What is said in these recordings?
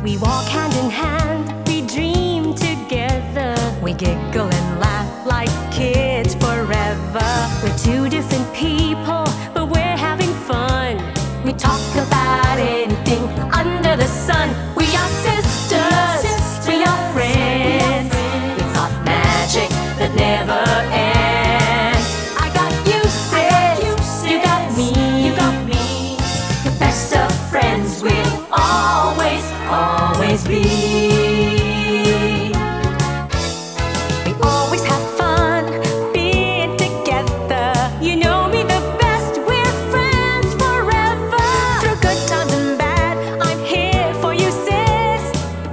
We walk hand in hand, we dream together. We giggle and laugh like kids forever. We're two different people, but we're having fun. We talk about anything under the sun. We are sisters, we are friends. We've got magic that never ends. I got you, sis, you got me. The best of friends will always, always be. We always have fun being together. You know me the best, we're friends forever. Through good times and bad, I'm here for you, sis.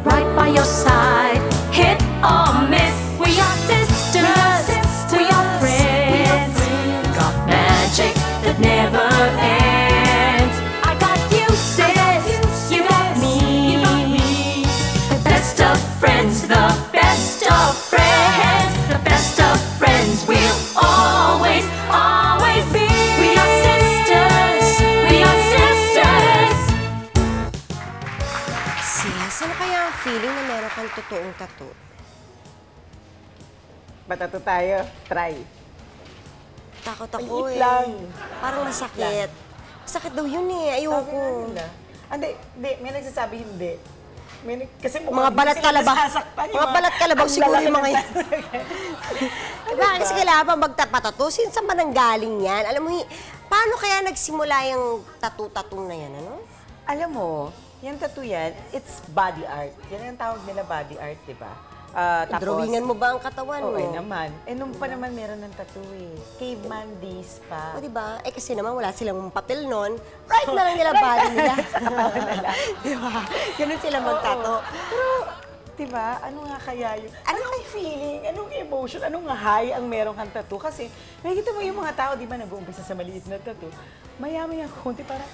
Right by your side, hit or miss. We are sisters, we are friends. Got magic that never ends. I got you, sis, you got me. The best of friends, the best of friends. The best of friends will always, always be. We are sisters, we are sisters. Sis, ano kaya ang feeling na meron kang totoong tattoo? Patato tayo. Try. Takot ako Maliit eh. lang. Parang masakit. Masakit daw yun eh. Ayoko. Hindi, may nagsasabi hindi. Kasi Mga balat kalabang. Mga balat kalabang siguro yung mga yan. Diba? Kasi kailangan pa magtapatato. Saan ba nanggaling yan? Alam mo, paano kaya nagsimula yung tattoo-tattoo na yan? Ano? Alam mo, yung tattoo yan, it's body art. Yan ang tawag nila body art, di ba? Drawingan mo ba ang katawan mo? Oo naman. Nung pa naman meron ng tattoo eh. Caveman days pa. O diba? Kasi naman wala silang papel nun. Right na lang nila body nila. Diba? Ganun sila magtato. Pero, diba, ano nga kaya yun? Anong feeling, anong emotion, anong high ang meron kang tattoo? Kasi, nakikita mo yung mga tao, di ba, nag-uumpisa sa maliit na tattoo. Maya-maya konti, parang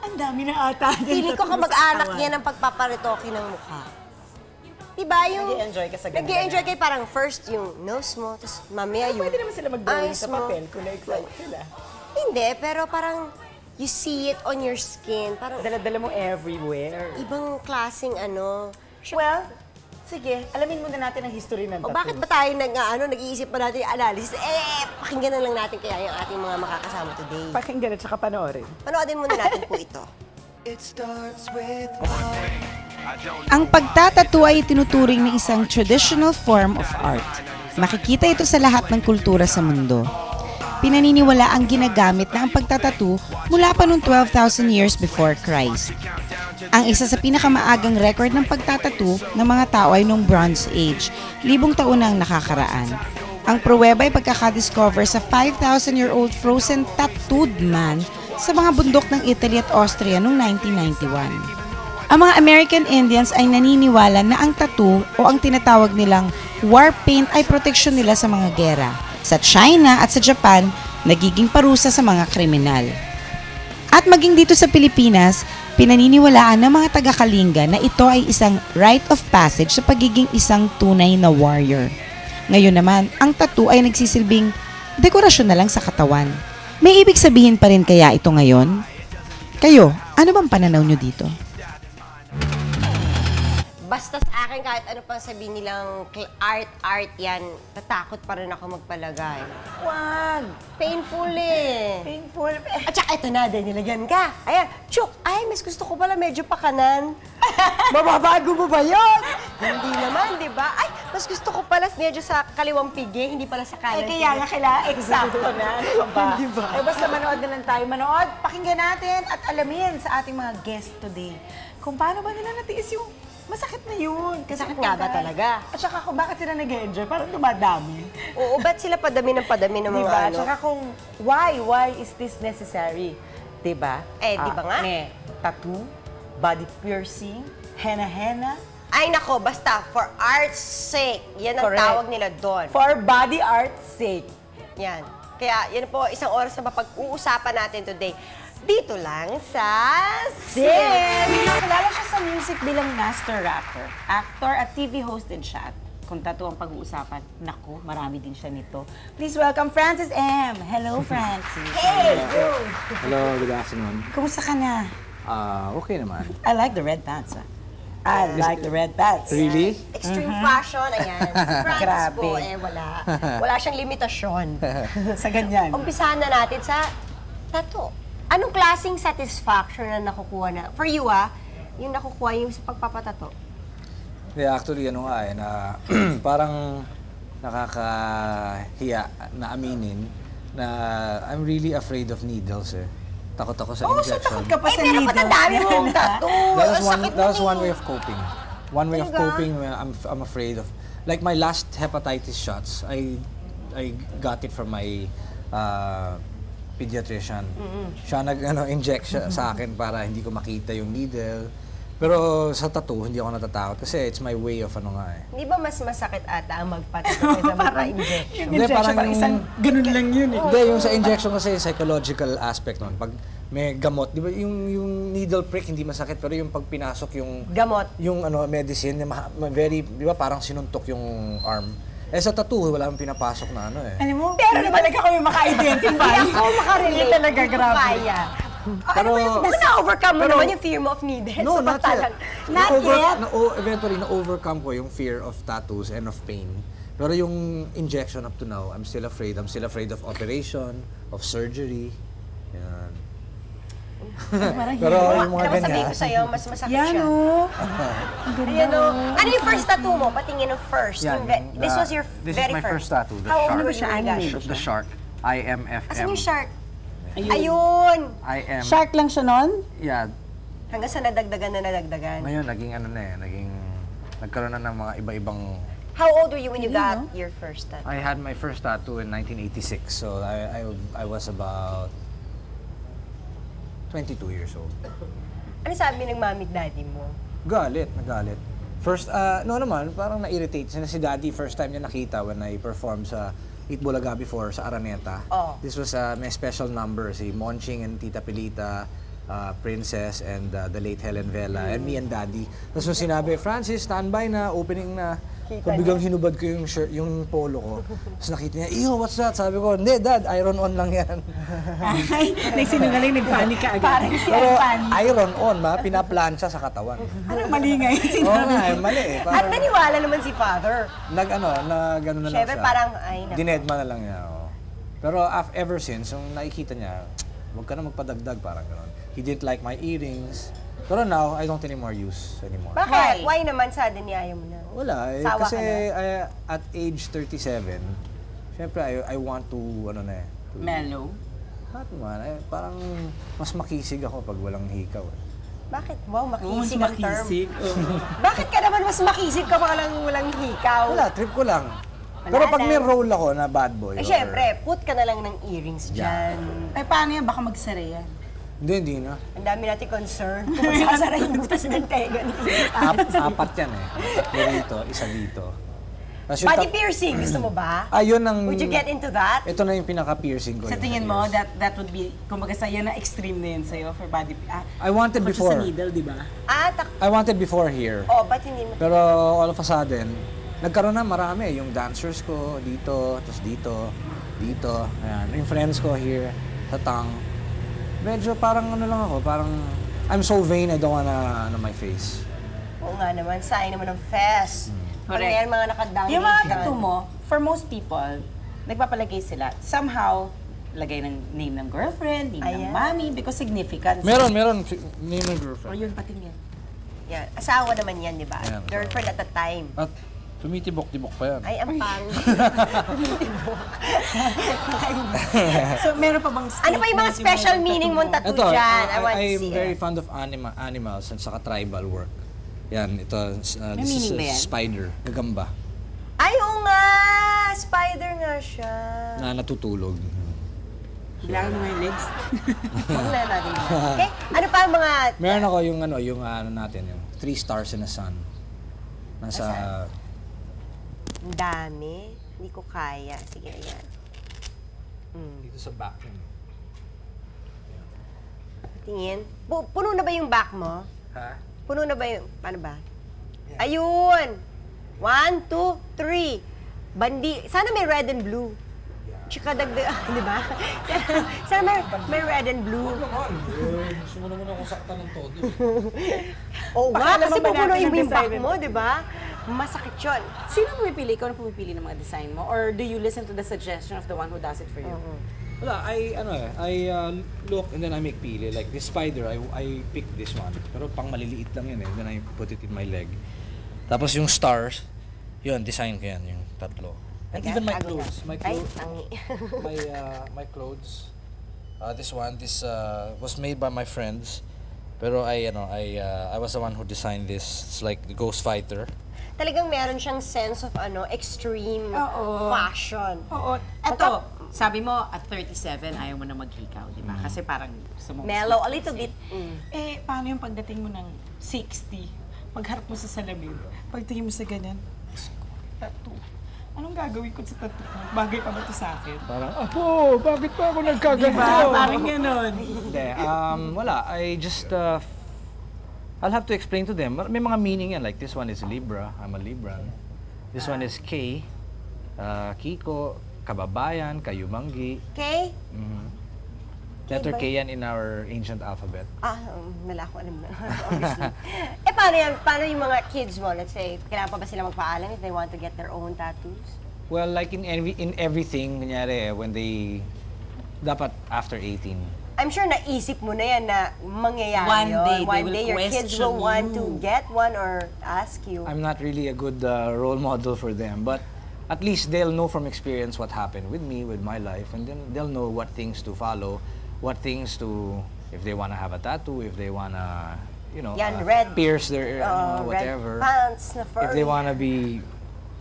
ang dami na ata. Pili ko kamag-anak niya ng pagpaparitoke ng mukha. Diba yung... Nag-i-enjoy ka sa ganda. Nag-i-enjoy kayo parang first yung nose mo, tapos mamaya yung Pwede naman sila mag-drawing eyes sa mo. papel kung na-excite sila. Hindi, pero parang you see it on your skin. Parang Dala-dala mo everywhere. ibang klaseng ano. Well, sige, alamin muna natin ang history ng O tattoo. bakit ba tayo nag-iisip pa natin yung analysis? Pakinggan na lang natin kaya yung ating mga makakasama today. Pakinggan at saka panoorin. Panoodin muna natin po ito. Ang pagtatattoo ay tinuturing na isang traditional form of art. Makikita ito sa lahat ng kultura sa mundo. Pinaniniwala ang ginagamit na ang pagtatattoo mula pa noong 12,000 years before Christ. Ang isa sa pinakamaagang record ng pagtatattoo ng mga tao ay noong Bronze Age, libong taon na ang nakakaraan. Ang pruweba ay pagkakadiscover sa 5,000-year-old frozen tattooed man sa mga bundok ng Italy at Austria noong 1991. Ang mga American Indians ay naniniwala na ang tattoo o ang tinatawag nilang war paint ay proteksyon nila sa mga gera. Sa China at sa Japan, nagiging parusa sa mga kriminal. At maging dito sa Pilipinas, pinaniniwalaan ng mga taga-Kalinga na ito ay isang rite of passage sa pagiging isang tunay na warrior. Ngayon naman, ang tattoo ay nagsisilbing dekorasyon na lang sa katawan. May ibig sabihin pa rin kaya ito ngayon? Kayo, ano bang pananaw nyo dito? Basta sa akin, kahit ano pang sabihin nilang art yan, natakot pa rin ako magpalagay. Wag! Painful eh. Painful. At saka ito na, dahil nilagyan ka. Ayan, chuk! Ay, mas gusto ko pala medyo pakanan. Mababago mo ba yun? Hindi naman, di ba? Ay, mas gusto ko pala medyo sa kaliwang pigi, hindi pala sa kanan. Kaya nga kailangan eksakto na. Ano ba? Diba? Basta manood na lang tayo. Manood, pakinggan natin at alamin sa ating mga guests today kung paano ba nila natiis yung masakit na yun. Kasi Masakit nga ba talaga? At saka kung bakit sila nag-enjoy, parang dumadami. Oo, ba't sila padami ng mga Diba? At ano? saka kung why is this necessary? Diba? Di ba nga? Tattoo, body piercing, henna-henna. Ay nako, basta for art's sake. Yan ang Correct. tawag nila doon. For body art's sake. Yan. Kaya yan po, isang oras na mapag-uusapan natin today. Dito lang sa Sin! Kilala siya sa music bilang master rapper, actor at TV host din siya. Kung tattoo ang pag-uusapan, naku, marami din siya nito. Please welcome Francis M. Hello, Francis. Hey! Hello, good afternoon. Kumusta ka na? Okay naman. I like the red pants, ah. I like the red pants. Really? Extreme fashion, ayan. Si Francis Grabe. po, wala. Wala siyang limitasyon. Sa ganyan. Umpisahan na natin sa tattoo. Anong klaseng satisfaction na nakukuha na? For you, yung nakukuha yung sa pagpapatato. Yeah, actually, ano nga na parang nakakahiya na aminin na I'm really afraid of needles Takot ako sa Oo, so injection. takot ka pa sa Pero needle. ba't ang dami mong tattoo? That was one way of coping. One way of Talaga? coping when I'm afraid of. Like my last hepatitis shots, I got it from my pediatrician. Siya nag-inject sa akin para hindi ko makita yung needle. Pero sa tattoo, hindi ako natatakot kasi it's my way of Hindi ba mas masakit ata ang magpatato kaysa magpa-injection? Yung injection, parang isang ganun lang yun Hindi, yung sa injection kasi psychological aspect nun. Pag may gamot, di ba yung needle prick hindi masakit pero yung pag pinasok yung Gamot. yung medicine, very, di ba parang sinuntok yung arm. Sa tattoo, wala akong pinapasok na Alam mo, pero naman kami maka-identify. Hindi ako makarelate. Hindi talaga, Hindi ko grabe. kaya. Pero, na-overcome mo naman yung fear mo of needles. no, So, not parang- yet. Not yet. Eventually, na-overcome ko yung fear of tattoos and of pain. Pero yung injection up to now, I'm still afraid. I'm still afraid of operation, of surgery. Yan. Pero yung mga Alam mo, sabihin ganyan. ko sa'yo, mas masakit Yan siya. o. Ayan o. Ano yung first tattoo mo? Patingin ng first. Yan, This was your this very is my first tattoo, the How old shark. were you when you got it? The shark. IMFM. Asan yung shark? Ayun! I am. Shark lang siya nun? Yeah. Hanggang sa nadagdagan na nadagdagan. Ngayon, naging nagkaroon na ng mga iba-ibang. How old were you when you got your first tattoo? I had my first tattoo in 1986, so I was about 22 years old. Ano sabi ng mami at daddy mo? Nagalit. First, no naman, parang na-irritate. Si Daddy, first time niya nakita when I performed sa Eat Bulaga before sa Araneta. Oh. This was may special number, si Monching and Tita Pilita, Princess and the late Helen Vela, and me and Daddy. Tapos nung sinabi, Francis, standby na, opening na. So, biglang hinubad ko yung shirt, yung polo ko. Tapos nakita niya, iyo, what's that? Sabi ko, hindi, Dad, iron on lang yan. Ay, nagsinungaling, nagpanik ka agad. Parang siya Pero panik. iron on, pinaplansya sa katawan. Ano, mali nga yun. Oo nga, mali At Parang, naniwala naman si father. nag-ano na lang Siyempre, siya. parang, ay, naku. Dinedma na lang niya. Pero ever since, yung nakikita niya, huwag ka na magpadagdag, parang gano'n. He didn't like my earrings. Pero now, I don't anymore. Bakit? Why naman suddenly ayaw mo na? Wala eh. Sawa Kasi ka at age 37, syempre I want to, Mellow. Lahat naman, parang mas makisig ako pag walang hikaw. Bakit? Wow, makisig ang term. Makisig. Bakit ka naman mas makisig ka walang hikaw? Wala, trip ko lang. Pero pag lang. may role ako na bad boy, Eh, syempre, put ka na lang ng earrings dyan. Ay, paano yan? Baka magsara yan. Hindi na. Ang dami natin concern. Kung sasara yung butas ng tega ni Apat yan eh. Tatlo dito, isa dito. Tapos yung Body piercing, gusto mo ba? Ayun ang... Would you get into that? Ito na yung pinaka-piercing ko. Sa yung tingin sa mo, ears. that would be, kumbaga sa'yo na extreme na yun sa'yo for body. I wanted Kung before. sa needle, di ba? I wanted before here. Oh, ba't hindi mo? Pero all of a sudden, nagkaroon na marami. Yung dancers ko dito, tapos dito. Ayan. Yung friends ko here, sa tongue. Medyo parang lang ako, parang I'm so vain, I don't wanna my face. Oo nga naman, sayang naman ng fest. Ano Correct. yan, mga nakadown. Yung mga tattoo mo, for most people, nagpapalagay sila. Somehow, lagay ng name ng girlfriend, name Ayan. ng mommy, because significant. Meron, name ng O girlfriend. yun, patingin. Yan. Asawa naman yan, di ba? Ayan, Girlfriend at the time. At tumitibok-tibok pa yan. Ay, ang pang. So, meron pa bang Ano pa yung mga special meaning mong tattoo Ito, dyan? I want to I'm see very it. fond of animals and saka tribal work. Yan, ito, this is meaning ba a yan? spider, gagamba, Ay, oo nga! Spider nga siya. na natutulog. Bilangan mo yung legs. Huwag na natin yan. Okay? Ano pa ang mga... Meron ako yung natin, yung 3 stars in the sun. Nasa, Ang dami. Hindi ko kaya. Sige, ayan. dito sa back. Tingin. Puno na ba yung back mo? Ha? Puno na ba yung... Paano ba? Ayun! 1, 2, 3. Bandi... Sana may red and blue. Tsaka dagdag, di ba? Sana may red and blue. Gusto mo naman akong sakta ng todo. Oo Baka nga, naman kasi ba natin pupunuin mo yung back design mo, di ba? Masakit yun. Sino pumipili? Ikaw na pumipili ng mga design mo? Or do you listen to the suggestion of the one who does it for you? Wala, I look and then I make pili. Like this spider, I pick this one. Pero pang maliliit lang yun eh. Then I put it in my leg. Tapos yung stars, yun, design ko yan, yung tatlo. And even my clothes. My clothes. This one, was made by my friends. Pero I was the one who designed this. It's like the Ghost Fighter. Talagang meron siyang sense of extreme fashion. Oo. Eto, sabi mo, at 37, ayaw mo na maghikaw, di ba? Kasi parang gusto mo... Mellow, a little bit. Eh, paano yung pagdating mo ng 60? Pagharap mo sa salamin, pagtingin mo sa ganyan, tattoo. Anong gagawin ko sa tattoo ko? Bagay pa ba ito sa akin? Parang, Apo, bakit pa ako nagkaganto? Diba? Parang gano'n. Hindi, wala. I just, I'll have to explain to them. May mga meaning yan. Like this one is Libra. I'm a Libra. This one is K. Kiko, kababayan, kayumanggi. Okay? Letter K yan in our ancient alphabet. Wala ko alam na. Obviously. Paano yan? Paano yung mga kids mo? Let's say, kailangan pa ba sila magpaalam if they want to get their own tattoos? Well, like in everything, kunyari, when they, dapat after 18. I'm sure naisip mo na yan na mangyayari One yun. day, they One will day your kids will question want you. to get one or ask you. I'm not really a good role model for them, but at least they'll know from experience what happened with me, with my life, and then they'll know what things to follow, what things to, if they want to have a tattoo, if they want to, Yan, red. pierce their, whatever. Red pants na furry. If they want to be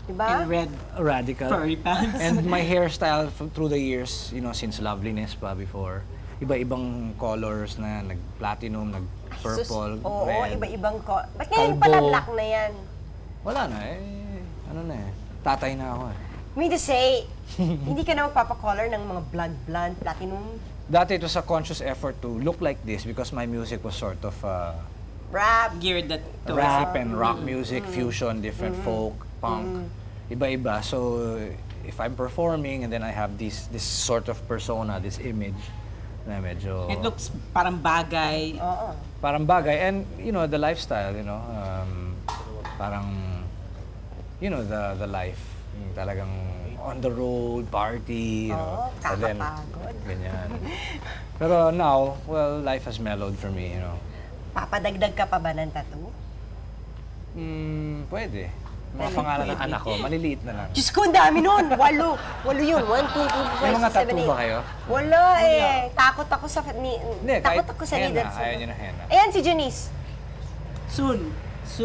Diba? And red radical. furry pants. And my hairstyle through the years, since Loveliness pa before, iba-ibang colors na, nag-platinum, nag-purple, Oo, red. iba-ibang ko. Ba't ngayon pala Kalbo. black na yan? Wala na tatay na ako eh. Mean to say, hindi ka na magpapacolor ng mga blonde, platinum, Dati it was a conscious effort to look like this because my music was sort of rap. Geared that to rap and rock music, fusion, different folk, punk, iba-iba. So if I'm performing and then I have this sort of persona, this image, na medyo It looks parang bagay. parang bagay, and the lifestyle, parang the life, yung talagang on the road, party, and then kakapagod. ganyan. Pero now, well, life has mellowed for me, Papadagdag ka pa ba ng tattoo? Pwede. Mga pangalan ng anak ko, maliliit na lang. Diyos ko, ang dami nun! 8 yun. 1, 2, 3, 4, 5, 6, 7, 8. May mga tattoo ba kayo? Wala eh. Takot ako sa Hindi, takot kahit ako sa henna, leaders. ayaw niya na henna. Ayan si Janice. Soon.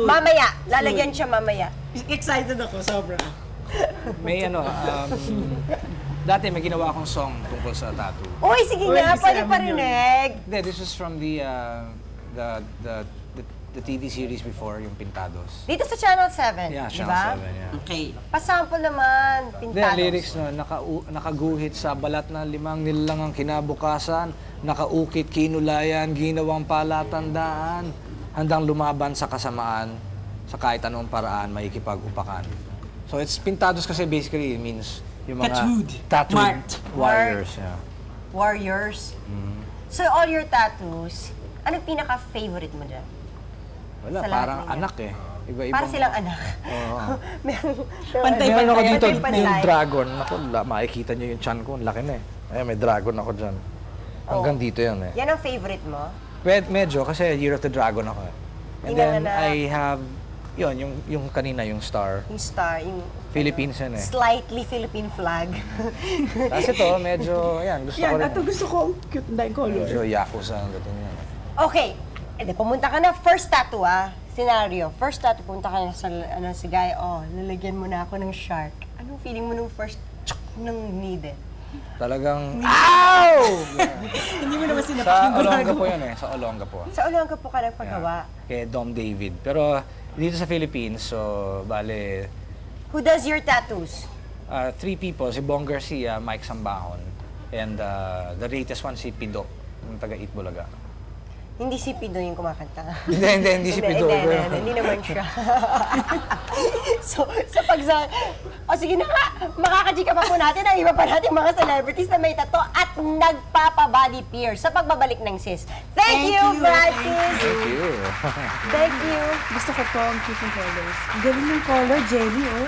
Mamaya. Lalagyan siya mamaya. Excited ako, sobra. May dati may ginawa akong song tungkol sa tattoo. Uy, sige nga. Pwede parinig. Hindi, this was from the TV series before, yung Pintados. Dito sa Channel 7. Yeah, diba? Channel 7, yeah. Okay. Pasample naman. Hindi, Pintados. ang lyrics nakaguhit sa balat na 5 nilalang ang kinabukasan, nakaukit kinulayan, ginawang palatandaan, handang lumaban sa kasamaan, sa kahit anong paraan, maikipag-upakan. So it's Pintados kasi basically it means yung mga tattooed Marked. warriors. Yeah. Warriors. So all your tattoos, anong pinaka-favorite mo dyan? Wala, Sa lahat parang ng yan. anak eh. Iba-ibang... Para silang anak. Oo. Pantay-pantay. Meron ako dito, Pantay-pantay. yung dragon. Ako, makikita nyo yung chan ko, ang laki na eh. Ayan, may dragon ako dyan. Hanggang dito yan eh. Yan ang favorite mo? Medyo, kasi Year of the Dragon ako eh. And then, Inanganak. I have, yung kanina, yung star. Yung star, yung Philippines yan eh. slightly Philippine flag. Tapos ito, medyo, yan, gusto ko rin. Ito gusto ko. Cute na yung color. Medyo yakuza ang dating yan. Okay. Pumunta ka na. First tattoo Scenario. First tattoo, punta ka na sa si guy. Lalagyan mo na ako ng shark. Anong feeling mo nung first ng needle? Talagang, ow! Hindi mo naman Sa sinapak yung Olonga po yan eh, sa Olonga po. Sa Olonga po ka nagpagawa. Kay Dom David. Pero dito sa Philippines, so, bale, Who does your tattoos? 3 people, si Bong Garcia, Mike Sambahon, and the latest one, si Pido, yung taga Itbulaga. Hindi si Pido yung kumakanta. Hindi si Pido. Hindi naman siya. So, sa O sige na nga, makakachika pa po natin ang iba pa nating mga celebrities na may tattoo at nagpapa-body pierce sa pagbabalik ng sis. Thank you, Francis! Thank you. Thank you. Gusto ko to ang cute ng colors. Galing ng color, Jelly, oh.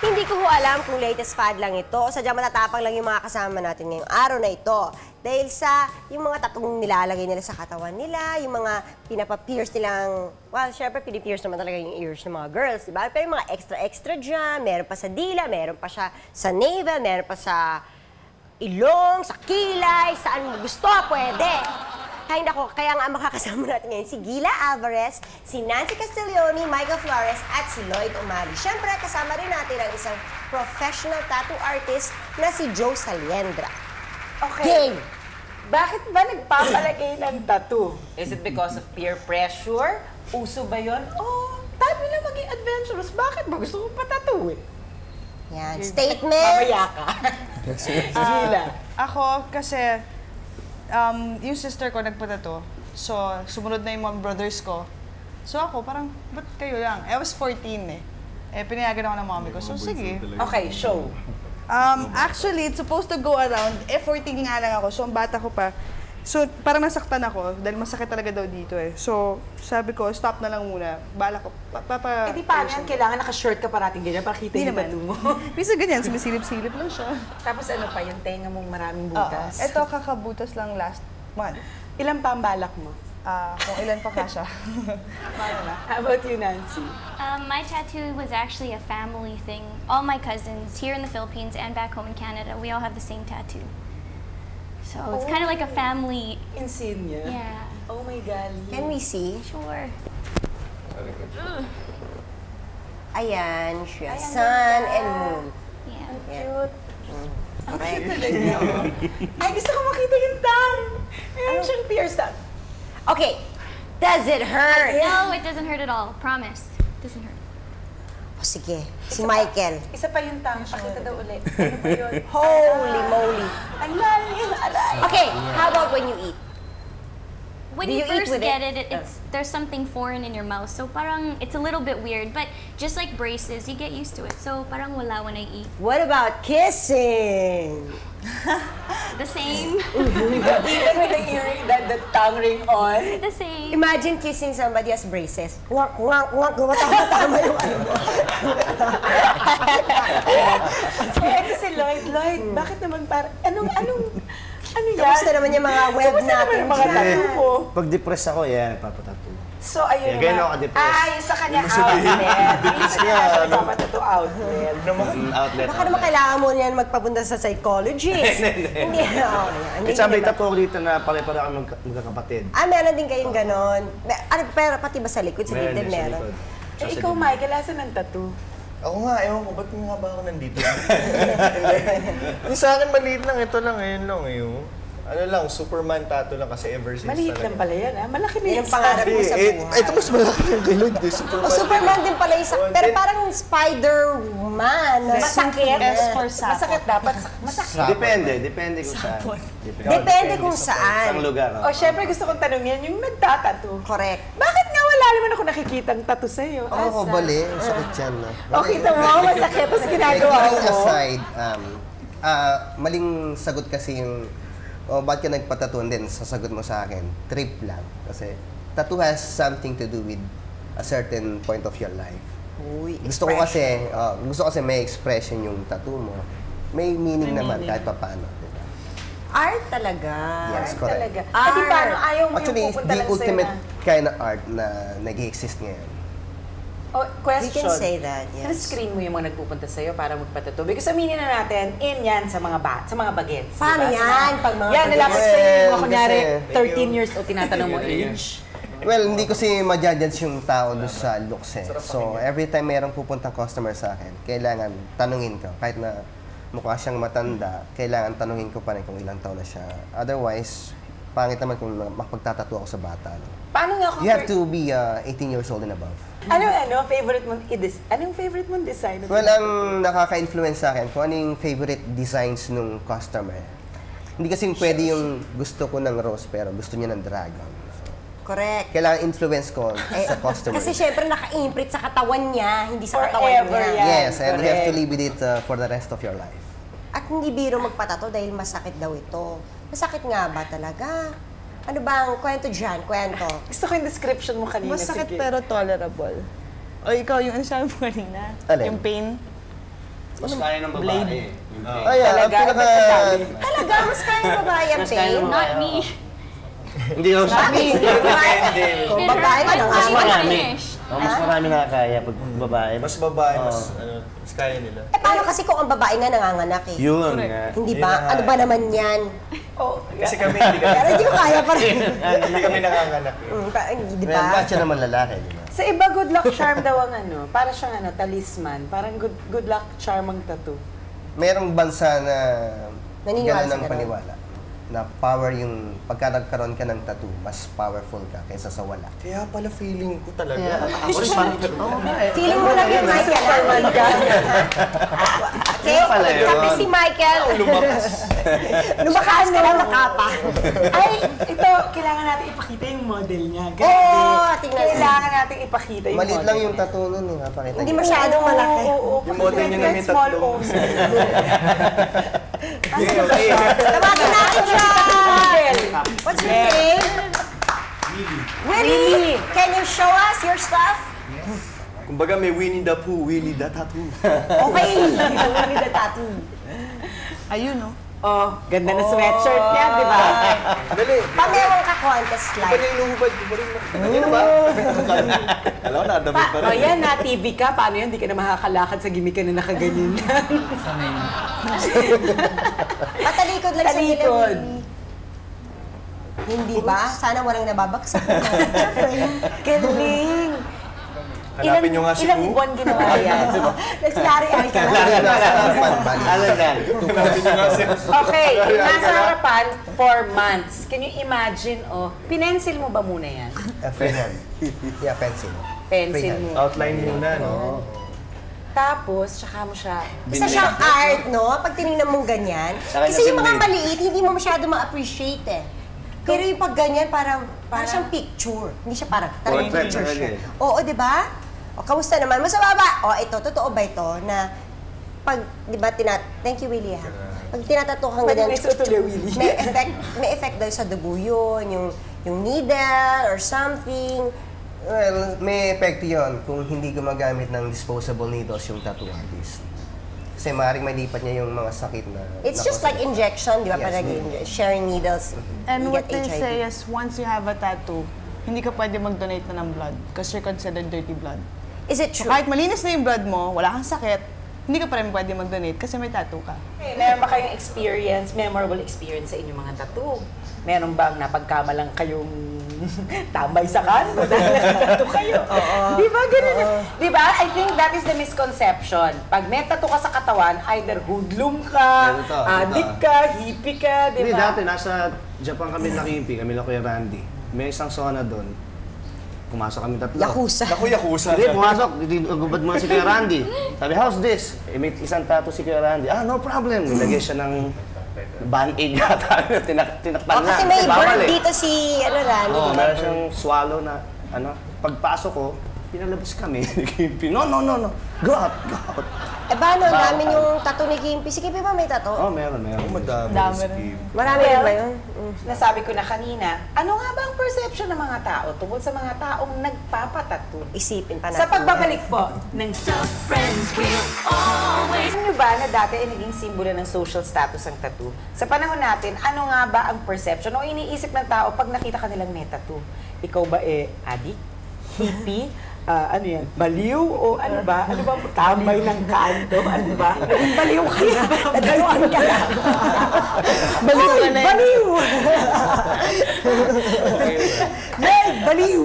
Hindi ko ho alam kung latest fad lang ito o sadyang matatapang lang yung mga kasama natin ngayong araw na ito. Dahil sa yung mga tatong nilalagay nila sa katawan nila, yung mga pinapa-pierce nilang, well, syempre pinipierce naman talaga yung ears ng mga girls, di ba? Pero yung mga extra-extra dyan, meron pa sa dila, meron pa siya sa navel, meron pa sa ilong, sa kilay, saan mo gusto, pwede. Ay, nako, kaya nga makakasama natin ngayon si Gila Alvarez, si Nancy Castiglione, Michael Flores, at si Lloyd Umali. Siyempre, kasama rin natin ang isang professional tattoo artist na si Joe Saliendra. Okay. Game! Bakit ba nagpapalagay ng tattoo? Is it because of peer pressure? Uso ba yun? Oh, time nila maging adventurous. Bakit ba? Gusto ko pa-tattoo eh. Yan, statement! Mamaya ka. Gila. Ako, kasi yung sister ko nagpatato. So, sumunod na yung mga brothers ko. So ako, parang, ba't kayo lang? I was 14 eh. Pinayagan ako ng mommy ko. So, sige. Okay, show. Actually, it's supposed to go around. 14 nga lang ako. So, ang bata ko pa. So, parang nasaktan ako dahil masakit talaga daw dito eh. So, sabi ko, stop na lang muna. Bala ko, Eh di paano yan? Kailangan naka-shirt ka parating ganyan para kita Hindi yung naman. tattoo mo. Minsan ganyan, sumisilip-silip lang siya. Tapos ano pa, yung tenga mong maraming Oo. butas. Ito, kakabutas lang last month. Ilan pa ang balak mo? Kung ilan pa kasha. How about you, Nancy? My tattoo was actually a family thing. All my cousins here in the Philippines and back home in Canada, we all have the same tattoo. So it's kind of like a family. Insignia? Yeah. Oh my God. Can we see? Sure. Ayan siya. Sun and moon. Yeah. Cute. Correct. Ay, gusto ko makita yung tongue. Meron siyang pierced tongue. Okay. Does it hurt? No, it doesn't hurt at all. Promise. It doesn't hurt. O sige, si Michael. Isa pa yung tongue. Pakita daw ulit. Ano ba yun? Holy moly. Ang lalim. Aray. Okay, how about when you eat? When Do you you eat first with get it? it's there's something foreign in your mouth. So parang it's a little bit weird, but just like braces, you get used to it. So parang wala when I eat. What about kissing? The same. Even with the earring, the tongue ring on. The same. Imagine kissing somebody as braces. Wak, wak, wak. Gumatama yung ano mo. Ito si Lloyd. Lloyd, bakit naman ano yan? Kamusta naman yung mga web Kamusta naman natin yung mga dyan? tattoo mo? Pag depressed ako, yan, nagpapatattoo. So, ayun Kaya ganyan nga. ako ka-depressed. Yung sa kanya outlet. Yung sa kanya nagpapatattoo outlet. Outlet. Baka naman kailangan mo niyan magpapunta sa psychologist. Hindi. It's a tattoo ko dito na pare-pare kami magkakapatid. Meron din kayong ganon. Pero pati ba sa likod? Sa dibdib din sa meron. likod. Eh, ikaw, Michael, asan ang tattoo? Ako nga, ewan ko, ba't nga ba ako nandito? Yung sa akin, maliit lang. Ito lang, ayun lang. Ano lang, Superman tattoo lang kasi ever since Maliit lang pala yan, ha? Malaki na Yan yan. ang pangarap mo sa buhay. Ito mas malaki yung kilod, eh. Superman. O Superman din pala isa. Pero parang Spider-Man. na Masakit. suit. S for sapot. Masakit dapat. Masakit. Depende kung saan. Depende kung saan. Saan lugar. O, syempre gusto kong tanongin yung nagtatattoo. Correct. Bakit nga wala naman ako nakikitang tattoo sa'yo? Oo, bali. Sakit yan, no? O, kita mo, masakit. Tapos ginagawa Kidding mo. aside, maling sagot kasi yung, ba't ka nagpatattoo din, sasagot mo sa akin, trip lang. Kasi tattoo has something to do with a certain point of your life. Uy, Gusto kasi may expression yung tattoo mo. May meaning naman kahit papaano. Diba? art talaga. Yes, correct. Talaga. At di paano ayaw mo Actually, yung it's pupunta the lang sa'yo ultimate na... kind of art na nag-exist ngayon. Oh, We question. can say that, yes. Screen mo yung mga nagpupunta sa'yo para magpatato. Because aminin na natin, in yan sa mga bagets. Paano diba? yan? Pag mga Yan, nilapit bagets? sa'yo yung mga Well, kunyari, kasi- 13 years old, tinatanong mo age. Well, hindi ko kasi ma-judge yung tao doon sa looks eh. So, every time mayroong pupuntang customer sa akin, kailangan tanungin ko. Kahit na mukha siyang matanda, kailangan tanungin ko pa rin kung ilang taon na siya. Otherwise, pangit naman kung makapagtatato ako sa bata. No? Paano nga You have to be 18 years old and above. favorite mong anong favorite mong design? Well, ang nakaka-influence sa akin, kung ano yung favorite designs ng customer. Hindi kasi pwede yung gusto ko ng rose, pero gusto niya ng dragon. So, Correct. Kailangan influence ko sa customer. Kasi syempre naka-imprint sa katawan niya, hindi sa katawan Forever niya. yan. Yes, and you have to Correct. live with it for the rest of your life. At hindi biro magpatato dahil masakit daw ito. Masakit nga ba talaga? Ano ba ang kwento dyan? Kwento. Gusto ko yung description mo kanina. Masakit sige. pero tolerable. O ikaw, yung ano sabi mo kanina? Alin? Yung pain? Mas kaya ng babae. Ay, Talaga, Talaga, mas kaya ng babae ang pain? Not me. Hindi ko siya. Kung babae ka na Mas nga. marami. Mas marami nakakaya pag babae. Mas babae, mas kaya nila. Eh, paano kasi kung ang babae nga nanganganak eh? Yun nga. Hindi ba? Ano ba naman yan? Kasi kami hindi kami. Pero hindi ko kaya pa rin. Hindi kami nanganganak. Di Well, ba? bakit siya naman lalaki, di ba? Sa iba, good luck charm daw ang ano. Para siyang ano, talisman. Parang good luck charm ang tattoo. Merong bansa na Naniniwala ganun sa ang ganun. paniwala. Na power yung, pagka nagkaroon ka ng tattoo, mas powerful ka kaysa sa wala. Kaya pala feeling ko talaga. Ako rin parang Feeling mo lang yun, Michael. Superman ka. Okay, kape si Michael. Lumakas ka lang nakapa. Ay, ito, kailangan natin ipakita yung model niya. Oo, tingnan mo. Kailangan natin ipakita yung Maliit model lang yung niya. tattoo nun, eh. Napakita Hindi niyo. masyadong malaki. Oo, Yung model niya na may small tatlo. O's. Tawagin natin siya! What's your name? Willie! Can you show us your stuff? Kumbaga may Winnie the Pooh, Willie the Tattoo. Okay. Willie the tattoo. Ayun, no? Oh, ganda na sweatshirt niya, di ba? Dali. Pamewang ka contest Ito na slide. yung luhubad ko pa rin. Ano na ba? Alam ko, nadamit pa Oh, rin. yan na, TV ka. Paano yan? Hindi ka na makakalakad sa gimmick ka na nakaganyan lang. Patalikod lang sa Talikod. Willie. Hindi ba? Sana walang nababagsak. Galing! Hanapin nyo nga si Ilang Pooh. buwan ginawa yan? Nagsilari ay ka lang. Alam yan. Hanapin nyo nga si Okay, nasa harapan, 4 months. Can you imagine, oh, pinencil mo ba muna yan? Freehand. Yeah, pencil. Pencil Freehand. mo. Outline muna, no? Tapos, tsaka mo siya... Isa siyang art, no? Pag tinignan mong ganyan. Saka Kasi yung mga nabinlade. maliit, hindi mo masyado ma-appreciate eh. Pero yung pag ganyan, parang siyang picture. Hindi siya parang talagang Portrait picture talaga siya. eh. Oo, di ba? O, kamusta naman? Mas mababa. O, ito, totoo ba ito na pag, di ba, thank you, Willie, ha? Pag tinatato kang Pwede ganyan, na isutuloy, Willie. may effect daw sa dugo yun, yung needle or something. Well, may epekto yun kung hindi gumagamit ng disposable needles yung tattoo artist. Kasi maaaring malipat niya yung mga sakit na... It's just like injection, di ba? Yes. Parang sharing needles. And you what get they HIV. say is, once you have a tattoo, hindi ka pwede mag-donate na ng blood because you're considered dirty blood. Is it So true? kahit malinis na yung blood mo, wala kang sakit, hindi ka pa rin pwede mag-donate kasi may tattoo ka. Meron ba kayong experience, memorable experience sa inyong mga tattoo? Meron bang napagkamalang kayong tambay sa kanto dahil nagtattoo kayo? Di ba ganun? Di ba? I think that is the misconception. Pag may tattoo ka sa katawan, either hoodlum ka, Ganito, addict ka, hippie ka, di Hindi, ba? dati nasa Japan kami nakimpi, kami na Kuya Randy. May isang sauna doon. Pumasok kami tatlo. Yakuza. Naku, Yakuza. Hindi, pumasok. Gubad mo si Kuya Randy. Sabi, how's this? Eh, may isang tattoo si Kuya Randy. Ah, no problem. Nilagay siya ng band-aid yata. Tinaktan Oh, na. kasi may Bawal bird eh. dito si, Randy. Oo, meron siyang swallow na, pagpasok ko, pinalabas kami. No. Go out. Eh ba, no, dami yung tattoo ni Kimpi. Si Kimpi ba may tattoo? Oh, meron. Madami. Skip. Marami rin ba yun? Nasabi ko na kanina, ano nga ba ang perception ng mga tao tungkol sa mga taong nagpapatattoo? Isipin pa natin. Sa pagbabalik po ng Alam niyo ba na dati ay naging simbolo ng social status ang tattoo? Sa panahon natin, ano nga ba ang perception o iniisip ng tao pag nakita ka nilang may tattoo? Ikaw ba addict? Hippie? Ano yan? Baliw? O ano ba? Ano ba? Tambay ng kanto? Ano ba? Naging baliw ka na. Nagayuan ka na. Baliw ka na. Baliw! Nay, baliw!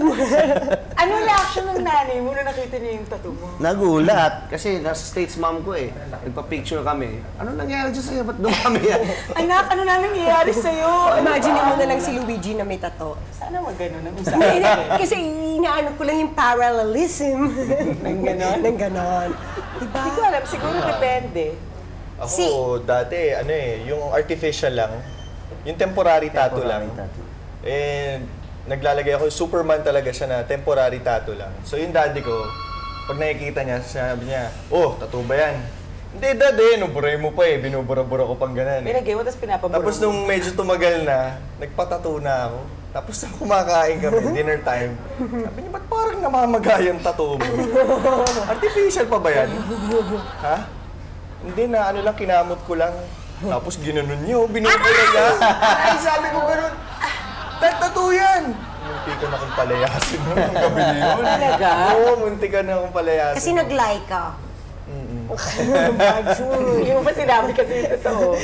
Ano reaction ng nanay mo na nakita niya yung tattoo mo? Nagulat. Kasi nasa States mom ko eh. Nagpa-picture kami. Ano nangyari dyan sa'yo? Ba't dumami yan? Anak, ano na nangyayari sa'yo? Imagine mo na lang si Luigi na may tattoo. Sana mag-gano'n ang Hindi, usapan. kasi inaano ko lang yung parallelism. Nang ganon? Nang ganon. Diba? Hindi ko alam, siguro depende. Ako, dati, yung artificial lang, yung temporary tattoo lang. Eh, naglalagay ako, Superman talaga siya na temporary tattoo lang. So yung daddy ko, pag nakikita niya, sabi niya, oh, tattoo ba yan? Hindi, daddy, nuburay mo pa eh. Binubura-bura ko pang ganun. Pinagay mo, tapos pinapabura Tapos nung medyo tumagal na, nagpatattoo na ako. Tapos nung kumakain kami, dinner time, sabi niya, ba't parang namamaga yung tattoo mo? Artificial pa ba yan? Ha? Hindi na, ano lang, kinamot ko lang. Tapos ginanon niyo, binubura niya. Ay, sabi ko ganun, tattoo yan! Munti ka na akong palayasin mo nung gabi yun. Talaga? Oo, munti ka na akong palayasin. Kasi nag-like ka. Hindi mo pa sinabi kasi ito totoo.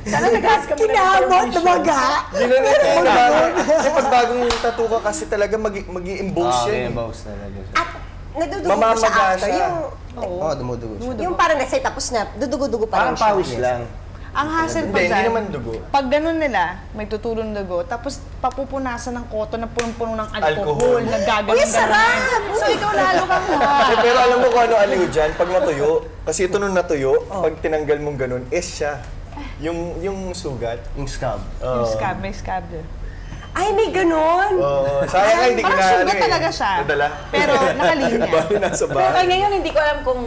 Sana nag-ask ka muna ng Kinamot, permission. tumaga. Ginanon niya yung gano'n. Kasi pag bagong tattoo ka kasi talaga mag-i-emboss Okay, yan. boss talaga siya. At nagdudugo pa siya Mamamaga after. siya. Oo, dumudugo siya. Yung parang let's say tapos na, dudugo-dugo pa Parang rin siya. pawis lang. Ang hassle pa Hindi, hindi dyan, naman dugo. pag ganun nila, may tutulong dugo, tapos papupunasan ng koto na punong-puno ng Alcohol. alcohol, na gaganon. Uy, sarap! So ikaw lalo kang Eh, pero alam mo kung ano aliw dyan, pag natuyo, kasi ito nung natuyo, pag tinanggal mong ganun, siya. Yung sugat. Yung scab. Yung scab, may scab din. Ay, may ganon. Oo, sayang nga hindi ko Parang na sugat talaga siya. Nadala. Pero nakalinya. Bali nasa Pero bahay. ngayon, hindi ko alam kung